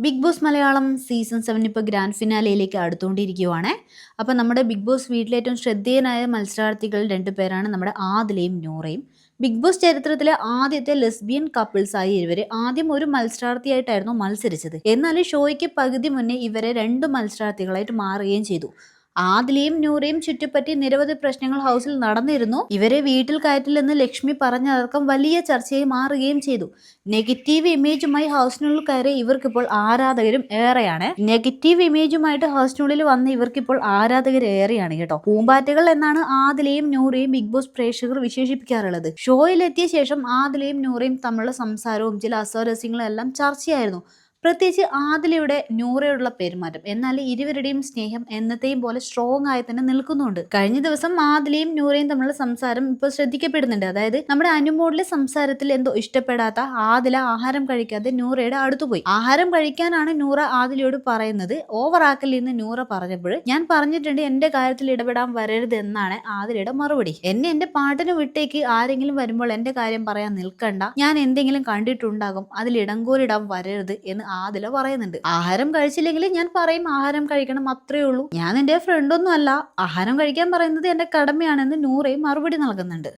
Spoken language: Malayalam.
ബിഗ് ബോസ് മലയാളം സീസൺ 7 ഇപ്പോൾ ഗ്രാൻഡ് ഫിനാലയിലേക്ക് അടുത്തുകൊണ്ടിരിക്കുകയാണ്. അപ്പോൾ നമ്മുടെ ബിഗ് ബോസ് വീട്ടിലെ ഏറ്റവും ശ്രദ്ധേയനായ മത്സരാർത്ഥികൾ 2 പേരാണ് നമ്മുടെ ആദിലയും നൂറയും. ബിഗ് ബോസ് ചരിത്രത്തിലെ ആദ്യത്തെ ലെസ്ബിയൻ കപ്പിൾസായി ഇവർ ആദ്യം ഒരു മത്സരാർത്ഥിയായിട്ടായിരുന്നു മത്സരിച്ചത്. എന്നാൽ ഷോയ്ക്ക് പകുതി മുന്നേ ഇവരെ 2 മത്സരാർത്ഥികളായിട്ട് മാറുകയും ചെയ്തു. ആദിലയും നൂറയും ചുറ്റിപ്പറ്റി നിരവധി പ്രശ്നങ്ങൾ ഹൗസിൽ നടന്നിരുന്നു. ഇവരെ വീട്ടിൽ കയറ്റില്ലെന്ന് ലക്ഷ്മി പറഞ്ഞതടക്കം വലിയ ചർച്ചയായി മാറുകയും ചെയ്തു. നെഗറ്റീവ് ഇമേജുമായി ഹൗസിനുള്ളിൽ കയറി ഇവർക്കിപ്പോൾ ആരാധകരും ഏറെയാണ്. നെഗറ്റീവ് ഇമേജുമായിട്ട് ഹൗസിനുള്ളിൽ വന്ന് ഇവർക്കിപ്പോൾ ആരാധകർ ഏറെയാണ് കേട്ടോ. പൂമ്പാറ്റകൾ എന്നാണ് ആദിലയും നൂറയും ബിഗ് ബോസ് പ്രേക്ഷകർ വിശേഷിപ്പിക്കാറുള്ളത്. ഷോയിലെത്തിയ ശേഷം ആദിലയും നൂറയും തമ്മിലുള്ള സംസാരവും ചില അസ്വാരസ്യങ്ങളും എല്ലാം ചർച്ചയായിരുന്നു. പ്രത്യേകിച്ച് ആദിലയുടെ നൂറയോടുള്ള പെരുമാറ്റം. എന്നാൽ ഇരുവരുടെയും സ്നേഹം എന്നത്തെയും പോലെ സ്ട്രോങ് ആയി തന്നെ നിൽക്കുന്നുണ്ട്. കഴിഞ്ഞ ദിവസം ആദിലയും നൂറയും തമ്മിലുള്ള സംസാരം ഇപ്പോൾ ശ്രദ്ധിക്കപ്പെടുന്നുണ്ട്. അതായത് നമ്മുടെ അനുമോളിലെ സംസാരത്തിൽ എന്തോ ഇഷ്ടപ്പെടാത്ത ആദില ആഹാരം കഴിക്കാതെ നൂറയുടെ അടുത്ത് പോയി. ആഹാരം കഴിക്കാനാണ് നൂറ ആദിലയോട് പറയുന്നത്. ഓവറാക്കലിൽ നിന്ന് നൂറ പറഞ്ഞപ്പോൾ ഞാൻ പറഞ്ഞിട്ടുണ്ട് എന്റെ കാര്യത്തിൽ ഇടപെടാൻ വരരുത് എന്നാണ് ആദിലയുടെ മറുപടി. എന്റെ പാട്ടിന് വിട്ടേക്ക്, ആരെങ്കിലും വരുമ്പോൾ എന്റെ കാര്യം പറയാൻ നിൽക്കണ്ട, ഞാൻ എന്തെങ്കിലും കണ്ടിട്ടുണ്ടാകും, അതിൽ ഇടങ്കോലിടാൻ വരരുത് എന്ന് ആദില പറയുന്നുണ്ട്. ആഹാരം കഴിച്ചില്ലെങ്കിൽ ഞാൻ പറയും ആഹാരം കഴിക്കണം, അത്രേ ഉള്ളൂ, ഞാൻ എന്റെ ഫ്രണ്ടൊന്നും അല്ല, ആഹാരം കഴിക്കാൻ പറയുന്നത് എന്റെ കടമയാണെന്ന് നൂറയും മറുപടി നൽകുന്നുണ്ട്.